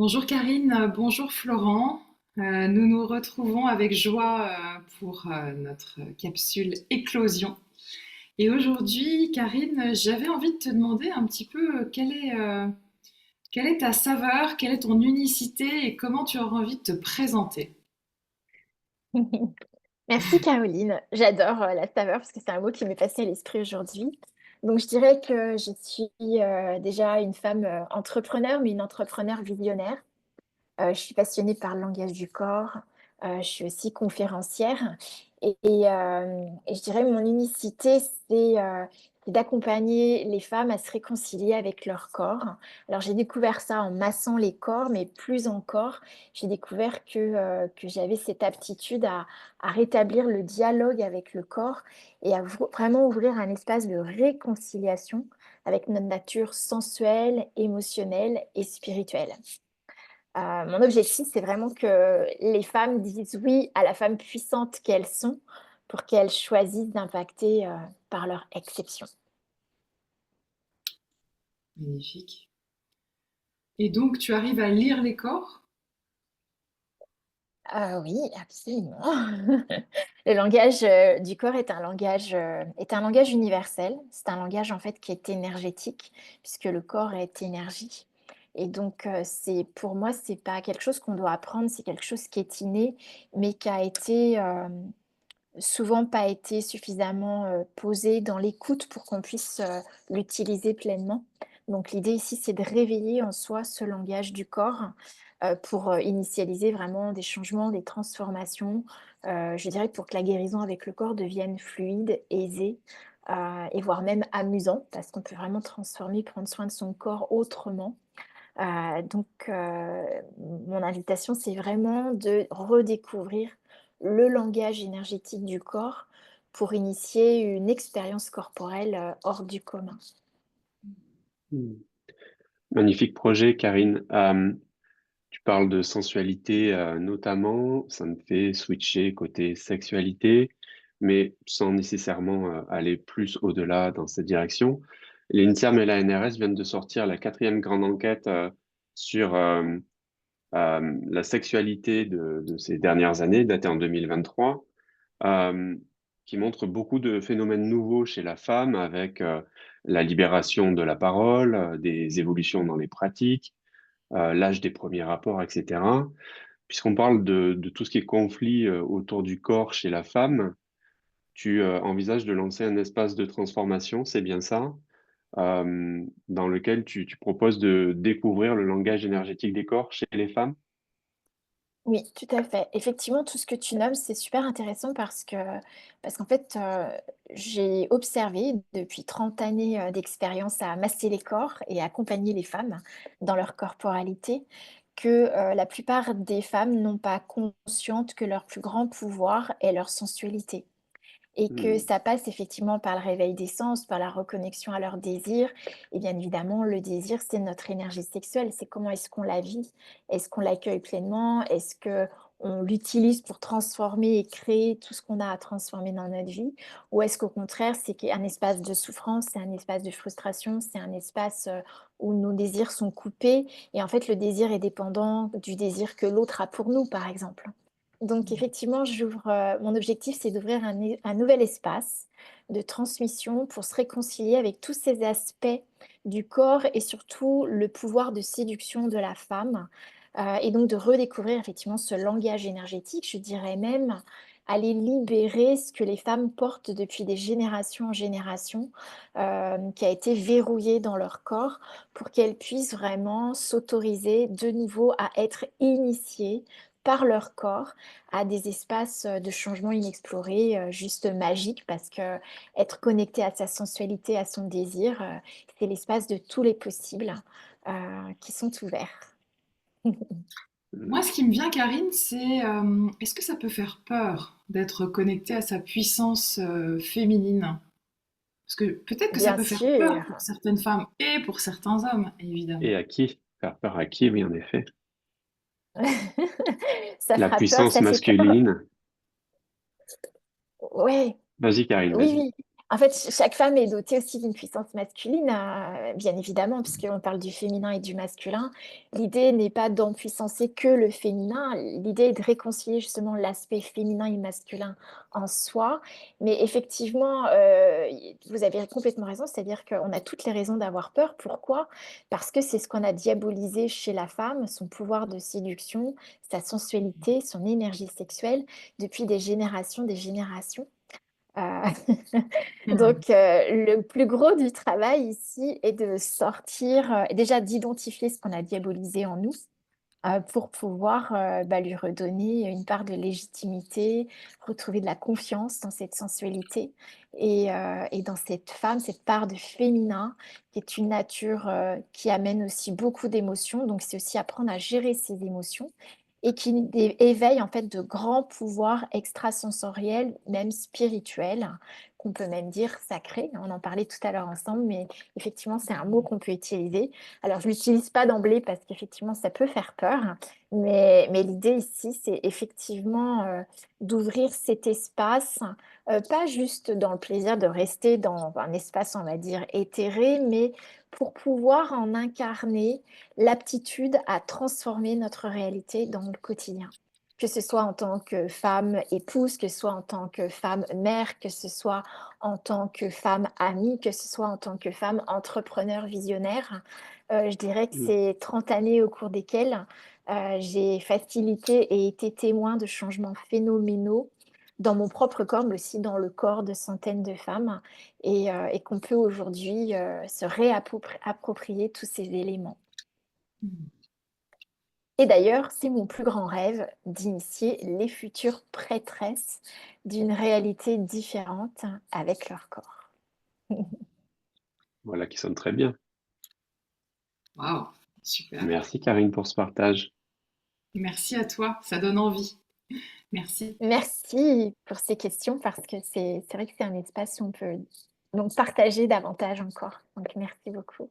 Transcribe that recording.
Bonjour Karine, bonjour Florent. Nous nous retrouvons avec joie pour notre capsule éclosion. Et aujourd'hui, Karine, j'avais envie de te demander un petit peu quelle est ta saveur, quelle est ton unicité et comment tu auras envie de te présenter. Merci Caroline, j'adore la saveur parce que c'est un mot qui m'est passé à l'esprit aujourd'hui. Donc je dirais que je suis déjà une femme entrepreneur, mais une entrepreneur visionnaire. Je suis passionnée par le langage du corps. Je suis aussi conférencière. Et je dirais mon unicité, c'est d'accompagner les femmes à se réconcilier avec leur corps. Alors, j'ai découvert ça en massant les corps, mais plus encore, j'ai découvert que j'avais cette aptitude à rétablir le dialogue avec le corps et à vraiment ouvrir un espace de réconciliation avec notre nature sensuelle, émotionnelle et spirituelle. Mon objectif, c'est vraiment que les femmes disent oui à la femme puissante qu'elles sont pour qu'elles choisissent d'impacter par leur exception. Magnifique. Et donc, tu arrives à lire les corps? Oui, absolument. Le langage du corps est un langage universel. C'est un langage en fait qui est énergétique puisque le corps est énergie. Et donc, pour moi, c'est pas quelque chose qu'on doit apprendre, c'est quelque chose qui est inné, mais qui a été souvent pas été suffisamment, posé dans l'écoute pour qu'on puisse, l'utiliser pleinement. Donc l'idée ici, c'est de réveiller en soi ce langage du corps, pour, initialiser vraiment des changements, des transformations, je dirais pour que la guérison avec le corps devienne fluide, aisée, et voire même amusant parce qu'on peut vraiment transformer, prendre soin de son corps autrement. Mon invitation, c'est vraiment de redécouvrir le langage énergétique du corps pour initier une expérience corporelle, hors du commun. Hmm. Magnifique projet, Karine. Tu parles de sensualité notamment, ça me fait switcher côté sexualité, mais sans nécessairement aller plus au-delà dans cette direction. L'INSERM et la NRS viennent de sortir la quatrième grande enquête sur la sexualité de ces dernières années, datée en 2023, euh, qui montre beaucoup de phénomènes nouveaux chez la femme avec la libération de la parole, des évolutions dans les pratiques, l'âge des premiers rapports, etc. Puisqu'on parle de tout ce qui est conflit autour du corps chez la femme, tu envisages de lancer un espace de transformation, c'est bien ça, dans lequel tu proposes de découvrir le langage énergétique des corps chez les femmes? Oui, tout à fait. Effectivement, tout ce que tu nommes, c'est super intéressant parce qu'en fait, j'ai observé depuis 30 années, d'expérience à masser les corps et à accompagner les femmes dans leur corporalité, que, la plupart des femmes n'ont pas consciente que leur plus grand pouvoir est leur sensualité. Et que Hmm. ça passe effectivement par le réveil des sens, par la reconnexion à leur désir. Et bien évidemment, le désir, c'est notre énergie sexuelle. C'est comment est-ce qu'on la vit? Est-ce qu'on l'accueille pleinement? Est-ce qu'on l'utilise pour transformer et créer tout ce qu'on a à transformer dans notre vie? Ou est-ce qu'au contraire, c'est un espace de souffrance, c'est un espace de frustration, c'est un espace où nos désirs sont coupés et en fait, le désir est dépendant du désir que l'autre a pour nous, par exemple. Donc effectivement, mon objectif, c'est d'ouvrir un nouvel espace de transmission pour se réconcilier avec tous ces aspects du corps et surtout le pouvoir de séduction de la femme, et donc de redécouvrir effectivement ce langage énergétique. Je dirais même aller libérer ce que les femmes portent depuis des générations en générations, qui a été verrouillé dans leur corps pour qu'elles puissent vraiment s'autoriser de nouveau à être initiées par leur corps à des espaces, de changement inexplorés, juste magiques parce que être connecté à sa sensualité, à son désir, c'est l'espace de tous les possibles, qui sont ouverts. Moi, ce qui me vient, Karine, c'est est-ce que ça peut faire peur d'être connecté à sa puissance féminine? Parce que peut-être que ça Bien peut faire peur sûr, pour certaines femmes et pour certains hommes, Et évidemment. à qui? Faire peur à qui? Oui, en effet. ça La fera peur, puissance ça fait peur. masculine. Ouais, Vas-y, Karine, oui, vas-y. oui. En fait, chaque femme est dotée aussi d'une puissance masculine, bien évidemment, puisqu'on parle du féminin et du masculin. L'idée n'est pas d'empuissancer que le féminin. L'idée est de réconcilier justement l'aspect féminin et masculin en soi. Mais effectivement, vous avez complètement raison, c'est-à-dire qu'on a toutes les raisons d'avoir peur. Pourquoi? Parce que c'est ce qu'on a diabolisé chez la femme, son pouvoir de séduction, sa sensualité, son énergie sexuelle, depuis des générations, des générations. Euh, Hmm. Donc, le plus gros du travail ici est de sortir, déjà d'identifier ce qu'on a diabolisé en nous, pour pouvoir lui redonner une part de légitimité, retrouver de la confiance dans cette sensualité et dans cette femme, cette part de féminin, qui est une nature qui amène aussi beaucoup d'émotions. Donc, c'est aussi apprendre à gérer ses émotions et qui éveille en fait de grands pouvoirs extrasensoriels, même spirituels, qu'on peut même dire sacrés. On en parlait tout à l'heure ensemble, mais effectivement, c'est un mot qu'on peut utiliser. Alors, je ne l'utilise pas d'emblée parce qu'effectivement, ça peut faire peur. Mais l'idée ici, c'est effectivement d'ouvrir cet espace, pas juste dans le plaisir de rester dans un espace, on va dire, éthéré, mais pour pouvoir en incarner l'aptitude à transformer notre réalité dans le quotidien. Que ce soit en tant que femme épouse, que ce soit en tant que femme mère, que ce soit en tant que femme amie, que ce soit en tant que femme entrepreneur visionnaire. Je dirais que Mm. c'est 30 années au cours desquelles j'ai facilité et été témoin de changements phénoménaux dans mon propre corps, mais aussi dans le corps de centaines de femmes, et qu'on peut aujourd'hui se réapproprier tous ces éléments. Hmm. Et d'ailleurs, c'est mon plus grand rêve d'initier les futures prêtresses d'une réalité différente avec leur corps. Voilà qui sonne très bien. Waouh, super. Merci Karine pour ce partage. Merci à toi, ça donne envie. Merci. Merci pour ces questions parce que c'est vrai que c'est un espace où on peut donc partager davantage encore. Donc merci beaucoup.